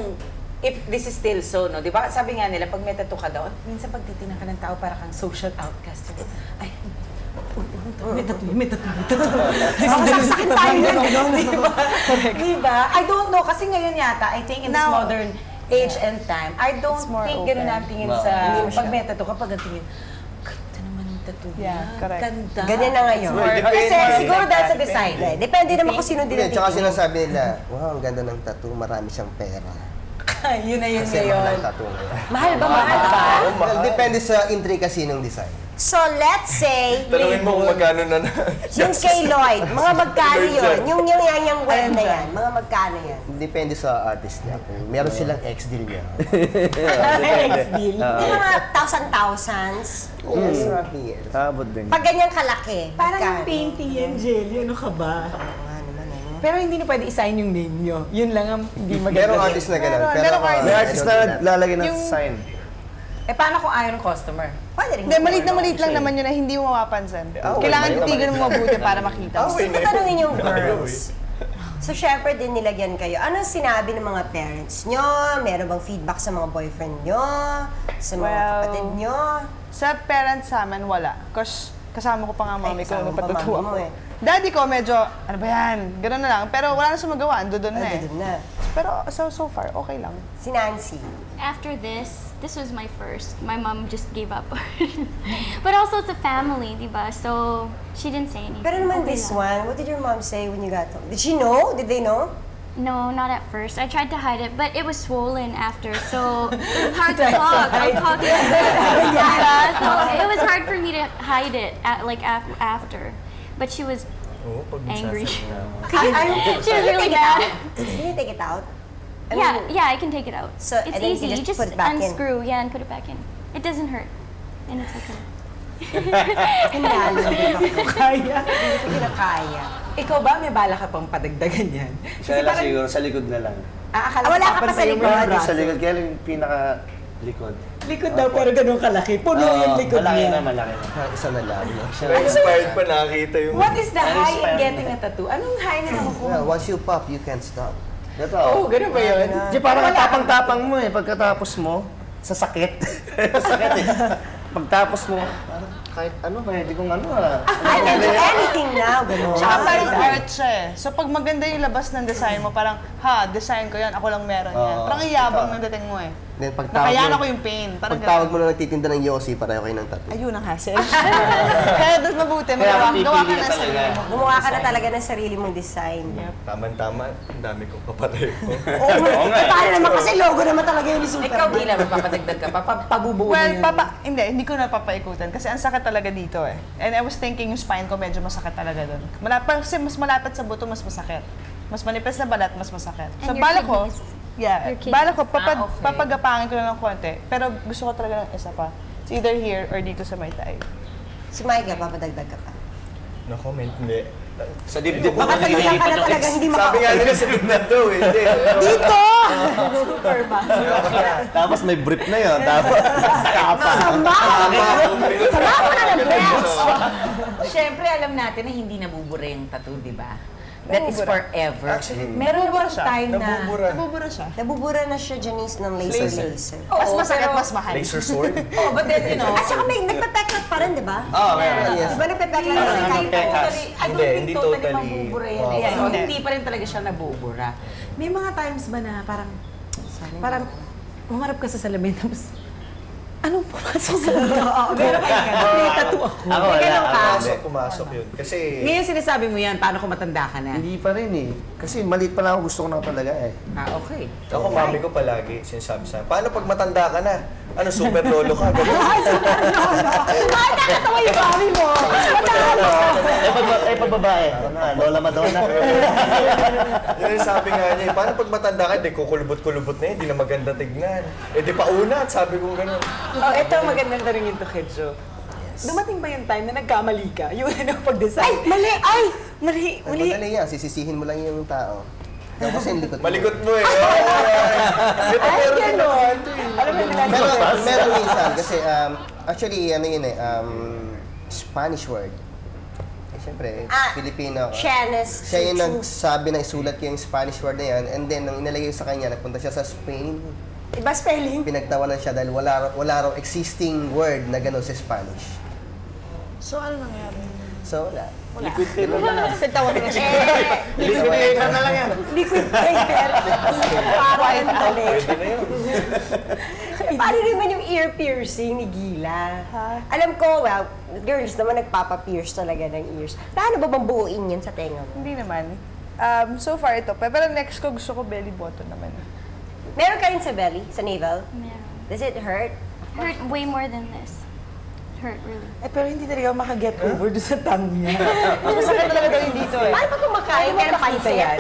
if this is still so, no? Di ba? Sabi nga nila, pag may tattoo ka daw, minsan pag titingnan ka ng tao, para kang social outcast. Ay, may tattoo, may tattoo, may tattoo. Sakit tayo na ganon. Diba? I don't know, kasi ngayon yata, I think in this Now, modern age and time, I don't more think open. ganun ang tingin sa, pag may tattoo ka, pag ang tingin, ganda naman yung tattoo niya. Yeah, correct. Ganda. Ganyan na ngayon. Kasi siguro dahil sa design. Depende naman kung sino Hindi, din tsaka sinasabi nila, wow, ang ganda ng tattoo, marami siyang pera. Yun na yun Kasi mahal ngayon. ang tattoo ngayon. Mahal ba? Mahal ba? Well, depende sa intricacy ng design. So, let's say, Tanungin mo kung magkano na yung kay Lloyd, mga magkano yun? Yung web na yan, mga magkano yan? Depende sa artist niya. Kung meron silang ex-deal niya. Yung mga thousands. Yes, roughly yes. Abot din. Pag ganyang kalaki, Parang yung magkano? painting yan, Jelly. Ano ka ba? Pero hindi na pwede i-sign yung name nyo. Yun lang ang hindi maganda. Merong artist na gano'n. Pero merong ako, May artist na lalagay ng Yung- sign. Eh, paano kung ayaw ng customer? Pwede rin. Hindi, maliit na lang naman yun na hindi mo mapapansin. Kailangan titignan mo mabuti para makita. Gusto ko tanungin yung girls. So, syempre din nilagyan kayo. Anong sinabi ng mga parents nyo? Meron bang feedback sa mga boyfriend nyo? Sa mga Well, kapatid nyo? Sa parents sa amin, wala. Kasi kasama ko pa nga mami ko kasama nung pa patutuwa mami mo ko. eh. Daddy ko medyo, ano ba yan? Ganun na lang. Pero wala na siya magawa. Ando doon na eh. Doon na. Pero so far, okay lang. Si Nancy. After this was my first. My mom just gave up. But also it's a family, diba? So she didn't say anything. Pero naman Okay this lang. one, what did your mom say when you got home? Did she know? Did they know? No, not at first. I tried to hide it, but it was swollen after, so it was hard to talk. I was talking. Yeah, so it was hard for me to hide it after. But she was angry. she was really mad. Can you take it out? I Yeah, mean, yeah, I can take it out. So, It's and then you easy. can You just just put it back in. unscrew, yeah, and put it back in. It doesn't hurt, and it's okay. Hinalo ko Kaya. Hindi ko kinakaya. Ikaw ba, may bala ka pang padagdagan yan? Siya lang siguro, sa likod na lang. Akala Wala ko ka pa sa papantayin mo likod. yung Hindi braso. sa likod, kaya lang yung pinaka-likod. Likod daw, pero ganun kalaki. Puno yung likod malaki niya. na, malaki na. Isa na lang. No? Inspired pa nakita yung... What is the high in Inspired getting a tattoo? Anong high na nakukuha? Yeah, once you pop, you can't stop. Ito. Oo, ganun ba yun? Di parang ang tapang-tapang mo eh, pagkatapos mo, sa sakit. Sa sakit eh. Pagtapos mo, parang kahit ano, pwede kong ano ah. I can do anything now. Ganun. Tsaka parang art siya eh. So pag maganda yung labas ng design mo, parang, design ko yan, ako lang meron yan. Oo. Parang iyabang ng dating mo eh. Then Nakayan ako yung pain. Parang pagtawag mo na nagtitinda ng Yossi, pareho kayo ng tattoo. ayun ang hassle. Kaya doon mabuti, gawa ka pipili na ka sa talaga. Gumawa ka na talaga ng sarili mong design. Tama-tama, ang dami kong kapatid ko. Paano naman kasi logo naman talaga yun ni Superman. Ikaw, Gila, magpapadagdag ka pa. Pabubuo Well, mo yun. hindi ko na papaikutan kasi ang sakit talaga dito eh. And I was thinking yung spine ko medyo masakit talaga doon. Kasi mas malapit sa buto, mas masakit. Mas manipis na balat, mas masakit. So And your bala ko, kidneys. yeah, Your kidneys. bala ko, okay. papagapangin ko lang ng konti. Pero gusto ko talaga ng isa pa. It's either here or dito sa may tayo. Si Micah, papadagdag ka pa. Naku, hindi. Sa dibdib mo. Baka tayuyan ka na talaga, hindi Sabi makauwi. nga nila sa dibdib eh. Hindi. Dito! Tapos may brief na yun. Tapos kapa. Sama! Sama mo na ng boots! Siyempre, alam natin na hindi nabubura yung tattoo, di ba? That is forever. Actually, Meron ba time na... nabubura. Nabubura na siya, Janice, ng laser. Mas masakit, mas mahal. Laser sword? Oh, but then, you know... At saka may nagpe-peklat pa rin, di ba? meron. Yes. Diba nagpe-peklat Hindi pa rin kahit totally, I don't think Hindi totally totally. mabubura yan. Wow. Ayan, hindi pa rin talaga siya nabubura. May mga times ba na parang umarap ka sa salamin tapos anong pumasok sa salamin? Meron kayo ganun. May tattoo ako. Ako May ganun ka. Pumasok yun. Kasi... Ngayon sinasabi mo yan, paano kung matanda ka na? Hindi pa rin eh. Kasi maliit pa lang ako, gusto ko na talaga eh. Okay. Ako, mami ko palagi sinasabi sa paano pag matanda ka na? Ano, super lolo ka? Ganun. Ay, nakatawa yung mami mo! Pag babae, Lola Madonna. Yun yung sabi nga niya, paano pag matanda ka, di kukulubot-kulubot na yun, di na maganda tignan. Eh di pauna, at sabi ko gano'n. Oh, ito magandang tanongin to, Kedjo. Dumating ba yung time na nagkamali ka? Yung pag-design? Ay, mali! Ay! Mali! Madali yan, sisisihin mo lang yung tao. Daw kasi yung likod mo. Malikot mo eh. Ay, gano'n! Alam mo, Meron minsan kasi actually ano yun eh, Spanish word. Eh, siyempre, Filipino ako. Chanes. Siya yung nagsabi na isulat ko yung Spanish word na yan, and then nung inalagay ko sa kanya, nagpunta siya sa Spain. Iba spelling? Pinagtawanan siya dahil wala raw existing word na gano'n sa Spanish. So, ano nangyari? So, wala. Nagtawa na siya. Liquidator na lang yan. Liquid paper. Parang balik. Paano naman yung ear piercing ni Gila? Alam ko, well, girls naman nagpapa-pierce talaga ng ears. Paano ba bang buuin yun sa tenga mo? Hindi naman. So far ito. Pero next ko gusto ko belly button naman. Meron ka rin sa belly, sa navel? Meron. Does it hurt? Hurt way more than this. Hurt really. Eh, pero hindi talaga makaget over doon sa tongue niya. Masakit talaga daw yung dito eh. Paano pa kumakain ka ng pansit?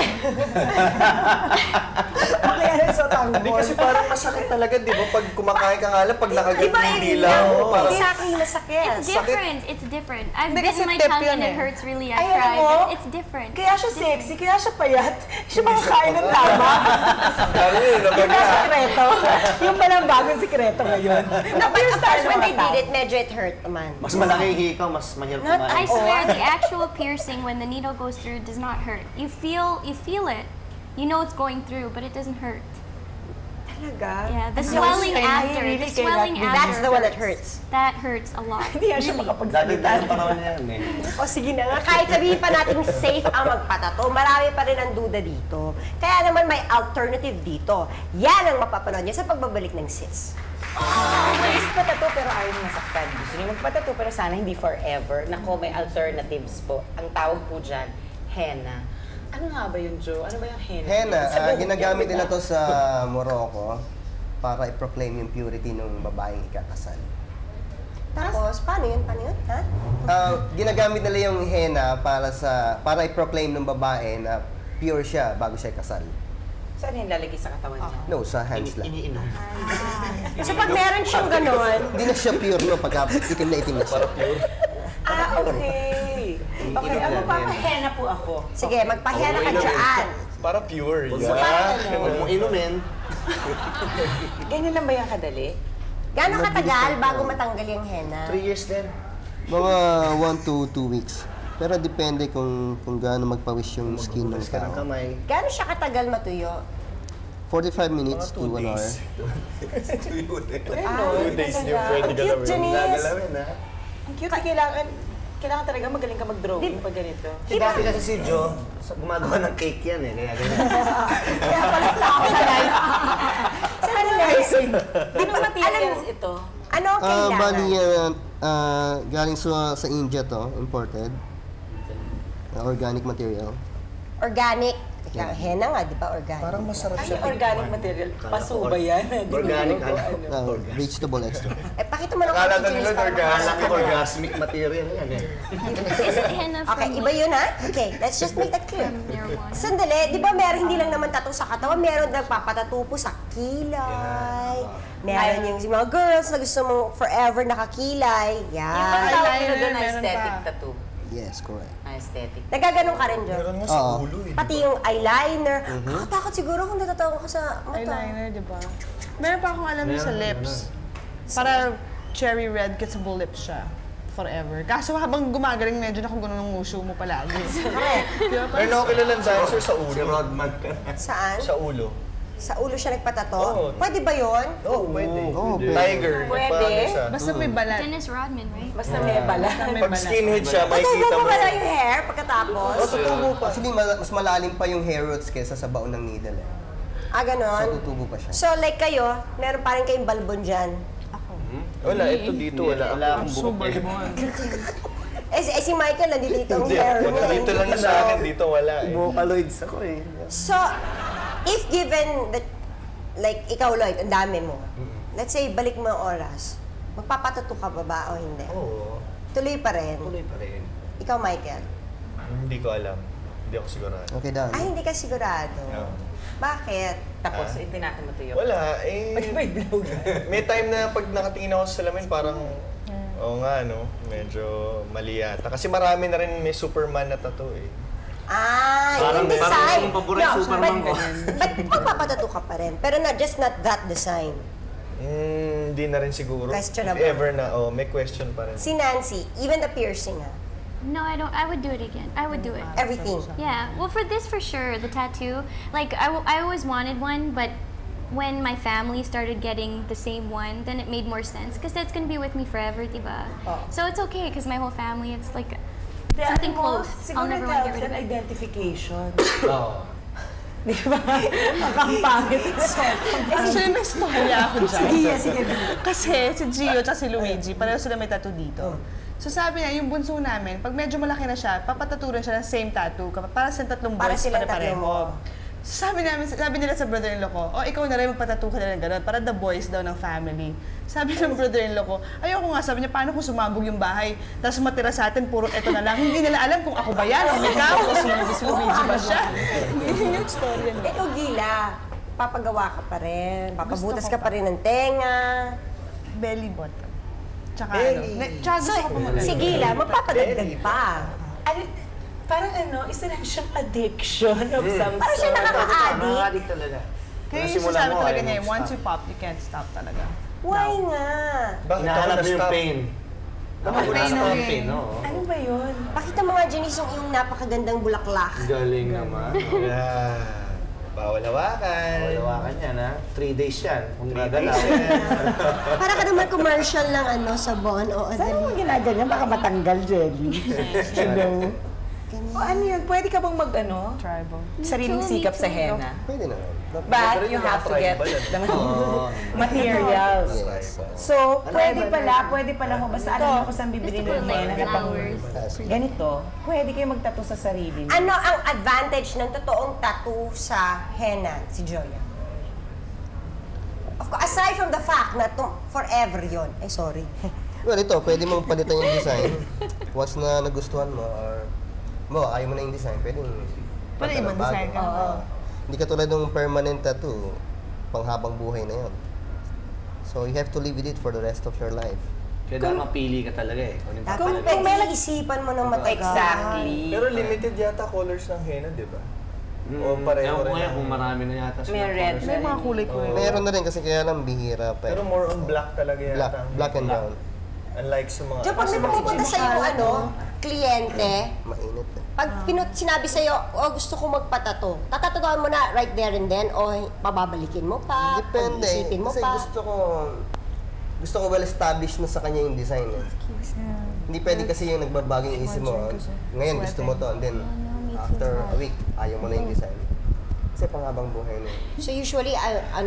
Kaya sa tongue Hindi mo. kasi parang masakit talaga, di ba? Pag kumakain ka nga lang, pag nakagat mo yung dila mo, parang... Sa akin masakit. It's different. It's different. I've Hindi kasi bitten my tip tongue yun and it eh. hurts really. I Ay, tried, alam mo? but it's different. Kaya siya sexy, kaya siya payat. Siya makakain ng tama. Lalo yun, Yung nabaga. sikreto. Yung palang bagong sikreto ngayon. But of course, when they did it, medyo it hurt naman. Mas malaki yung hikaw, mas mahirap I kumain. swear, the actual piercing when the needle goes through does not hurt. You feel it. You know it's going through, but it doesn't hurt. Talaga? Yeah, the swelling after. really The swelling cannot after. That's the one that hurts. That hurts a lot. Hindi nga siya Really. makapagsalita. Dati pa naman yan eh. O sige na nga, kahit sabihin pa natin safe ang magpatato, marami pa rin ang duda dito. Kaya naman may alternative dito. Yan ang mapapanood niya sa pagbabalik ng sis. Gusto patato pero ayaw nyo masaktan. Gusto nyo magpatato pero sana hindi forever. Nako, may alternatives po. Ang tawag po dyan, henna. Ano nga ba yun, Joe? Ano ba yung henna? Henna, Sa buhok ginagamit yan, nila diba? to sa Morocco para i-proclaim yung purity ng babaeng ikakasal. Tapos, paano yun? Paano yun? Ha? Ginagamit nila yung henna para i-proclaim ng babae na pure siya bago siya ikasal. Saan yung lalagay sa katawan niya? No, sa hands lang. Iniinom. So pag meron siyang ganon, Hindi na siya pure, no? Pagka itim na itim na siya. Okay. Okay, magpapahenna po ako. sige, magpahera ka dyan. Para pure. So, parang Huwag ano? mong inumin. Ganyan lang ba yung kadali? Gano'ng katagal bago matanggal yung henna? 3 years din. Mga 1 to 2 weeks. Pero depende kung gaano magpawis yung skin ng Ka ng tao. kamay. Gano'n siya katagal matuyo? 45 minutes to 1 hour. 2 days niyo pwede Ang cute, galawin. Janice. Gagalawin ha. Ang cute, kailangan talaga magaling ka mag-drawing pag ganito. Dati kasi si Joe, gumagawa ng cake yan eh. Kaya ganyan. Kaya pala ako sa live. Ano Anong materials ito? Ano ang kailangan? Bali, galing sa India to, imported. Organic material. Organic. Henna nga, di ba? Organic. Parang masarap Ay, siya. organic material. Paso ba yan? Di ba? Organic ano? Vegetable extra. Eh, pakita mo lang Akala kung nila chilis para organic. Anak ko orgasmic material yan eh. Is it henna from Okay, iba yun ha? Okay, let's just make that clear. marijuana? Sandali, di ba meron hindi lang naman tattoo sa katawan, meron nagpapatattoo po sa kilay. Meron yung mga girls na gusto mong forever nakakilay. Yung Yan. tawag nila doon na meron aesthetic pa. tattoo. Yes, correct. Aesthetic. Nagaganon ka rin, Jo? Meron nga sa Oo. ulo eh. Pati yung eyeliner. Nakakatakot siguro kung natatawa ka sa mata. Eyeliner, di ba? Meron pa akong alam yung sa lips. Para cherry red kissable lips siya. Forever. Kaso habang gumagaling, medyo na kung gano'n ng nguso mo palagi. Meron ako kilalang dancer sa ulo. Si Rodman ka. Saan? Sa ulo. Sa ulo siya nagpatato? Oo. Pwede ba yun? Oo, pwede. Oo, Tiger. Pwede. nagpaano siya. Basta may balat. Dennis Rodman, right? Basta may bala. Pag skinhead siya, Tutubo makikita pa mo. pala yung hair pagkatapos? Tutubo pa. Actually, mas malalim pa yung hair roots kesa sa baon ng needle eh. Ah, So, ganon? tutubo pa siya. So, like kayo, meron pa rin kayong balbon dyan. Wala, ito dito, wala. Wala akong buhok. Si Michael, nandito ang hair niya. Dito lang na sa akin, dito wala eh. Vocaloids ako eh. So, if given that, like, ikaw, Lloyd, ang dami mo. Let's say, balik mo ang oras. Magpapatato ka ba o hindi? Oo. Tuloy pa rin. Tuloy pa rin. Ikaw, Michael. Hindi ko alam. Hindi ako sigurado. Okay, done. Ay, hindi ka sigurado. Oo. Bakit? Tapos, itinakin mo tuyo. Wala, eh. May blog. May time na pag nakatingin ako sa salamin, parang, oo nga, no? Medyo mali yata. Kasi marami na rin may Superman na tattoo eh. Ah, Parang- yung design. parang yung paborito Superman ko. But magpapatato ka pa rin. Pero just not that design. Hindi na rin siguro. Questionable. If ever na, may question pa rin. Si Nancy, even the piercing, ha? No, I don't. I would do it again. I would do it. Everything. Yeah. Well, for this for sure, the tattoo. Like I always wanted one, but when my family started getting the same one, then it made more sense because that's gonna be with me forever, diba? So it's okay because my whole family, it's like something close. I'll never want to get rid of it. Identification. Oo. Di ba? Ang pangit. Actually, may story ako dyan. Sige, sige. Kasi si Gio at si Luigi, pareho sila may tattoo dito. So sabi niya, yung bunso namin, pag medyo malaki na siya, papataturan siya ng same tattoo. Para sa tatlong Para boys, silang pare-pareho. tatlo mo. So sabi nila sa brother-in-law ko, ikaw na rin magpatattoo ka na ng gano'n, para the boys daw ng family. Sabi ng brother-in-law ko, ayoko nga, sabi niya, paano kung sumabog yung bahay, tapos matira sa atin, puro eto na lang. Hindi nila alam kung ako ba yan, o ikaw, o si Luigi ba siya. Yun yung story niya. Ikaw, Gila, papagawa ka pa rin. Papabutas Gusto ka ko pa rin ng tenga. Belly button. Tsaka Belly. tsaka gusto ko pa mag- Si Gila, magpapadagdag pa. Ano, parang isa lang siyang addiction of some Parang siya sort. nakaka-addict. Nakaka-addict talaga. Kaya yung Nasimulan sinasabi mo, talaga ayaw niya, mo once stop. you pop, you can't stop talaga. Why nga? Bakit ako Hinahanap mo yung na-stop? pain. Hinahanap mo yung pain, no? Ano ba yun? Pakita mo nga, Janice, yung napakagandang bulaklak. Galing naman. Yeah. Bawal hawakan. Hawakan yan, ha? 3 days yan. Kung Three gagalaw. days yan. Para ka naman commercial ng sabon o Saan mo ginaganyan? Baka matanggal, Jelly. Hello? O ano yun? Pwede ka bang Tribal. sariling sikap sa henna? Pwede naman. But you have to get the materials. Yes. So, pwede pala mo, basta alam mo kung saan bibili Gusto ko ng like henna na pang flowers. ganito, pwede kayo magtattoo sa sarili niyo. Ano ang advantage ng totoong tattoo sa henna, si Joya? Of course, aside from the fact na forever yon. Ay, sorry. Well, ito, pwede mong palitan yung design. Once na nagustuhan mo or ayaw mo na yung design, pwede Pwede ibang design ka. Hindi ka tulad ng permanent tattoo, panghabang buhay na yun. So, you have to live with it for the rest of your life. Kaya dapat mapili ka talaga eh. Kung Dapat may isipan mo ng matagal. Exactly. Pero limited yata colors ng henna, di ba? O pareho Ewan ko rin. kaya kung marami na yata May red. May mga kulay-kulay. Meron na rin kasi kaya lang bihira pa. Pero more on black talaga yata. Black and brown. Unlike sa mga... Diyo, pag may pumupunta sa iyo, kliyente, Mainit eh. pag sinabi sa iyo, gusto ko magpatato, tatatagaan mo na right there and then, o pababalikin mo pa, Depende. isipin mo Kasi pa. gusto ko well established na sa kanya yung design eh. Hindi pwede kasi yung nagbabago yung isip mo. Ngayon gusto mo to and then after a week ayaw mo na yung design. Kasi panghabang buhay na yun. So usually,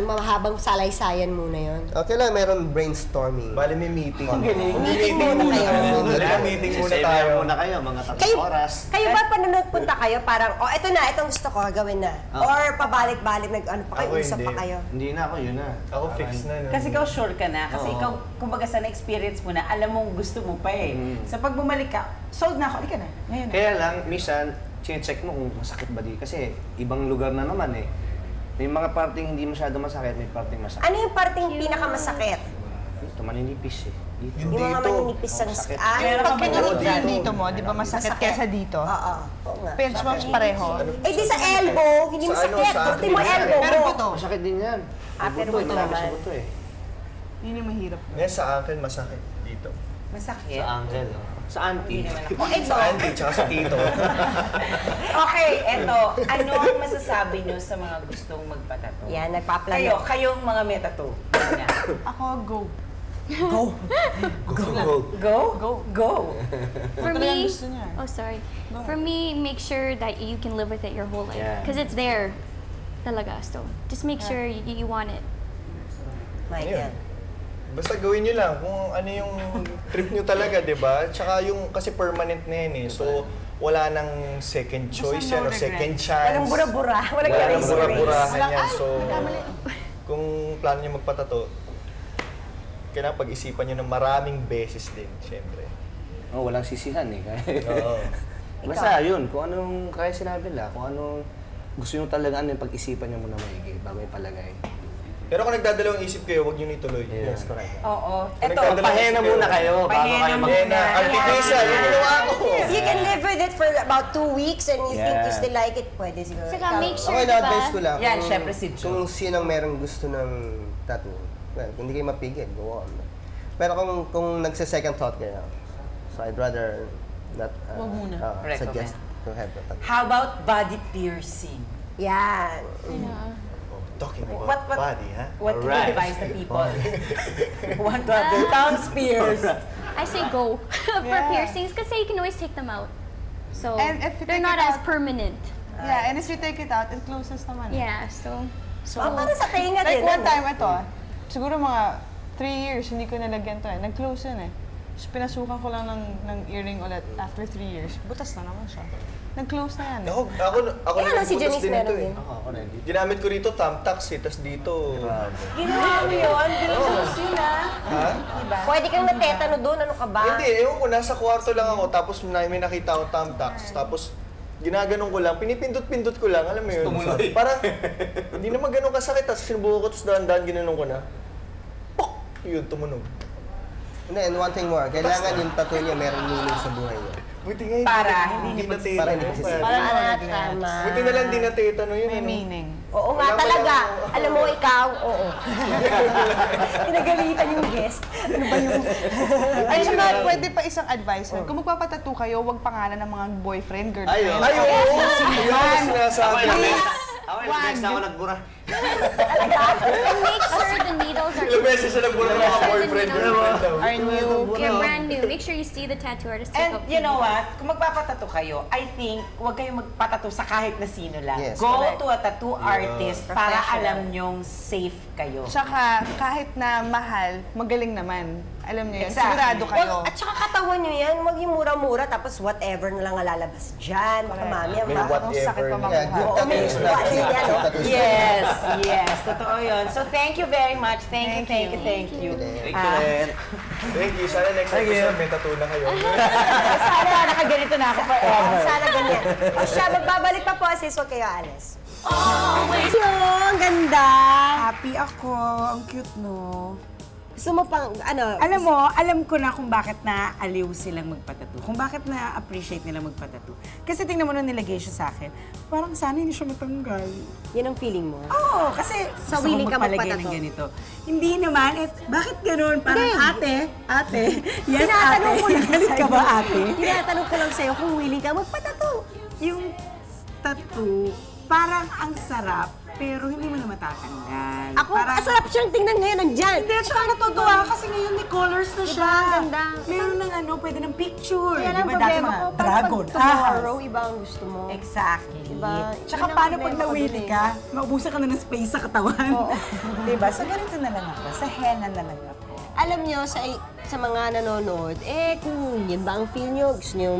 mahabang salaysayan muna yon. Okay lang, meron brainstorming. Bali may meeting. Meeting muna kayo. Meeting muna Sisave tayo. muna kayo, mga 3 Kayo, oras. kayo ba pag nagpunta kayo, parang, itong gusto ko, gawin na. Or pabalik-balik, Ako usap pa hindi. kayo. Hindi na ako, yun na. Ako fix na. No? Kasi ikaw sure ka na. Kasi Oo. ikaw, kumbaga sa na-experience mo na, alam mong gusto mo pa eh. Sa pag bumalik ka, sold na ako, ka na. Ngayon na. Kaya lang, minsan, check mo kung masakit ba di. Kasi ibang lugar na naman eh. May mga parting hindi masyado masakit, may parting masakit. Ano yung parting pinakamasakit? Ito, maninipis eh. Yung mga manipis ang sakit. Pero pag pinunod dito. yung dito mo, di ba masakit kesa dito? Oo. Oo nga. Pinch bumps pareho. Eh di sa elbow, hindi Sa ano, masakit. sa Pati mo akin. elbow Pero mo. buto. Masakit din yan. Pero buto, buto marami sa naman. buto eh. Yun yung mahirap. Ngayon sa akin, masakit dito. Masakit. Sa ankle. Sa auntie. Sa auntie, tsaka sa tito. Okay, eto. Ano ang masasabi nyo sa mga gustong magpatato? Yan, nagpa-plano. Kayong mga may tattoo. Ako, go. Go. Go? Go. For Talagang me, gusto niya. oh sorry. For me, make sure that you can live with it your whole life, Yeah. because it's there, talaga. So just make sure you want it. Ayun. Basta gawin nyo lang kung ano yung trip nyo talaga, di ba? Tsaka yung, kasi permanent na yan eh. So, wala nang second choice yan o second chance. Walang bura-bura. Walang Wala nang erase. bura-burahan yan. So, kung plano nyo magpatato, kailangan pag-isipan nyo ng maraming beses din, syempre. Oh, walang sisihan eh. Oo. Basta yun, kung anong kaya sinabi nila, kung anong gusto nyo talaga, ano yung pag-isipan nyo muna maigi bago ipalagay. Pero kung nagdadalawang isip kayo, huwag nyo na ituloy. Yes, correct. Oo. Kung Eto, nagdadalawang Pahena isip muna kayo bago Pahena kayo muna. Pahena, artificial, yung ginawa ko. If you can live with it for about 2 weeks and you think you Yeah. still like it, pwede siguro. Saka make sure, Okay, na-advise ko diba? lang. Yan, kung- syempre si Jo. Kung sinong merong gusto ng tattoo, well, kung hindi kayo mapigil, go on. Pero kung nagsa-second thought kayo, so I'd rather not suggest to have a tattoo. how about body piercing? Yan. Talking about What- body, ha? What can you Alright. advise the people? Want to have their tongues pierced? I say go for Yeah. piercings, because you can always take them out. So And if you they're take not it as out- permanent. Yeah, and if you take it out, it closes naman. Yeah, so Para sa tinga Like din. one ano? time, ito, siguro mga 3 years, hindi ko nalagyan to eh. Nag-close yun eh. Tapos pinasukan ko lang ng earring ulit after 3 years. Butas na naman siya. Nag-close na yan eh. Ako Kaya lang si nagbutas Janice din ito meron eh. din. Ako na hindi. Ginamit ko rito thumbtacks eh, tas dito. Ginawa mo yun? Dinudus yun ah. Ha? Pwede kang natetano doon, ano ka ba? Hindi, ewan ko, nasa kwarto lang ako, tapos may nakita akong thumbtacks, tapos ginaganon ko lang, pinipindot-pindot ko lang, alam mo yun? Tumuloy. Parang, hindi naman ganun kasakit, tapos sinubukan ko, tapos dahan-dahan ginanon ko na, pok! Yun, tumunog. And then, one thing more, kailangan yung tattoo niya merong meaning sa buhay niya. Buti nga yun. Para hindi hindi natetano. para hindi pagsisisi. Tama. Buti na lang di natetano yun. May ano? meaning. Oo nga Wala talaga. palang- Alam mo, ikaw, oo. Pinagalitan yung guest. Ano ba yung... Ay, saka pwede pa isang advice. Kung magpapatattoo kayo, huwag pangalan ng mga boyfriend, girlfriend. Ayun. Ay, oo! Yun ang sinasabi. Ako yung next na ako nagbura. and make sure the needles are Ilang beses siya nagbura ng mga boyfriend. Are new. They're brand new. Make sure you see the tattoo artist. take And out you know the- what? Kung magpapatato kayo, I think huwag kayong magpatato sa kahit na sino lang. Yes, Go correct. to a tattoo artist para alam nyong safe kayo. Tsaka, kahit na mahal, magaling naman. Alam niyo yun. Exactly. Sigurado kayo. At saka katawan nyo yan, huwag yung mura-mura, tapos whatever na lang ang lalabas dyan. Mami, ang May mga... Ang sakit pa whatever. Yeah, good makuha. tattoos na. What is yan, oh? Tattoos na. Yes, yes. Totoo yun. So thank you very much. Thank you. Thank you, Len. Thank you. Sana next episode may tattoo na kayo. Sana nakaganito na ako forever. Sana ganyan. O siya, magbabalik pa po, sis, huwag kayo alis. Hello, ang ganda. Happy ako. Ang cute, no? Gusto mo pang, ano? Alam mo, alam ko na kung bakit na-aliw silang magpatato. Kung bakit na-appreciate nila magpatato. Kasi tingnan mo nung nilagay siya sa akin, parang sana hindi siya matanggal. Yan ang feeling mo? Oo, kasi So, gusto willing ko ka magpalagay ng magpatato? ganito. Hindi naman, bakit ganun? Parang Hindi. ate, yes Tinatanong ate. ko lang Galit ka ba ate? Tinatanong ko lang sa'yo kung willing ka magpatato. Yung tattoo, parang ang sarap, pero hindi mo na matatanggal. Ako, parang, asarap siyang tingnan ngayon, nandyan. Hindi, tsaka natutuwa kasi ngayon may colors na siya. Diba? Ang ganda. Meron ng pwede ng picture. Kaya lang Diba, dati problema mga ko, dragon. pag tomorrow, iba ang gusto mo. Exactly. Diba? Tsaka Yun ang paano pag problema ko nawili dun eh. ka, maubusan ka na ng space sa katawan. Diba? So ganito na lang ako. Sa henna na lang ako. Alam nyo, sa mga nanonood, kung yan ba ang feel nyo, gusto nyo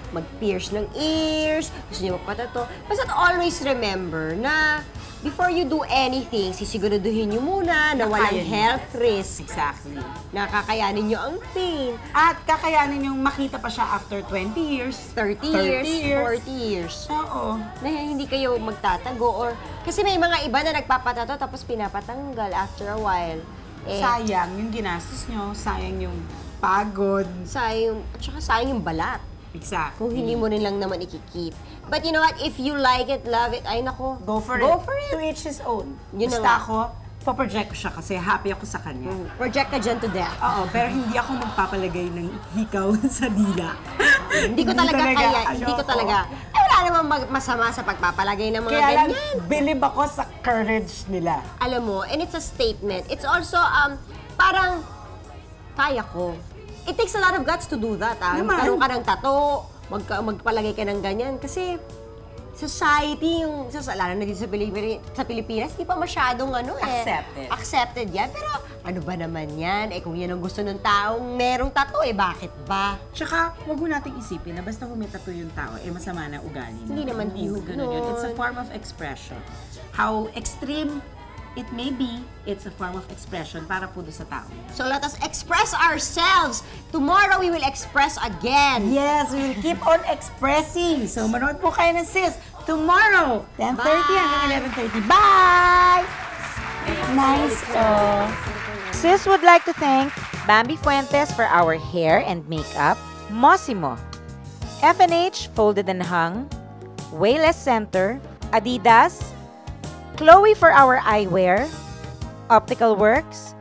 mag-pierce ng ears, gusto nyo magpatato, basta always remember na before you do anything, sisiguraduhin nyo muna na walang Kaya nyo. health risk. Exactly. Nakakayanin nyo ang pain. At kakayanin yung makita pa siya after 20 years. 30 years. years, 40 years. Oo. Na hindi kayo magtatago or kasi may mga iba na nagpapatato tapos pinapatanggal after a while. Sayang yung ginastos nyo, sayang yung pagod. At saka sayang yung balat. Exactly. Kung hindi mo rin lang naman ikikip. But you know what? If you like it, love it, ay nako. Go for Go it. for it. To each his own. Yun na Basta nga. ako, paproject ko siya kasi happy ako sa kanya. Project ka dyan to death. Oo, pero hindi ako magpapalagay ng hikaw sa dila. Hindi ko talaga kaya. Hindi ko ayoko. talaga. Wala namang masama sa pagpapalagay ng mga Kaya lang, ganyan. bilib ako sa courage nila. Alam mo, and it's a statement. It's also, parang, kaya ko. It takes a lot of guts to do that, Naman. Magkaroon ka ng tato, magpalagay ka ng ganyan. Kasi, society, lalo na dito sa Pilipinas, hindi pa masyadong accepted yan. Pero, ano ba naman yan? Kung yan ang gusto ng taong merong tato, bakit ba? Tsaka, wag mo nating isipin na basta kung may tattoo yung tao, masama na ugali. Hindi naman Hindi ho ganun yun. It's a form of expression. How extreme it may be, it's a form of expression para po doon sa tao. So let us express ourselves. Tomorrow we will express again. Yes, we will keep on expressing. So, manood po kayo ng Sis tomorrow, 10:30 hanggang 11:30. Bye! Nice to. Sis would like to thank Bambi Fuentes for our hair and makeup, Mossimo, F&H Folded and Hung, Wayless Center, Adidas, Chloe for our eyewear, Optical Works,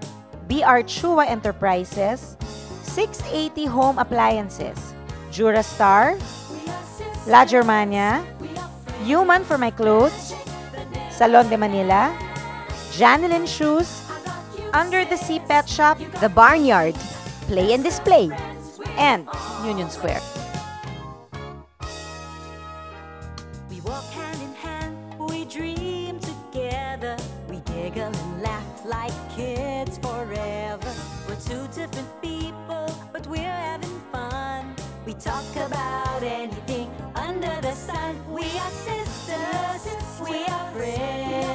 BR Chua Enterprises, 680 Home Appliances, Durastar, La Germania, Human for my clothes, Salon de Manila, Janelyn Shoes, Under the Sea Pet Shop, The Barnyard, Play and Display, and Union Square. We walk hand in hand, we dream together. We giggle and laugh like kids forever. We're two different people, but we're having fun. We talk about anything under the sun. We are sisters, we are friends.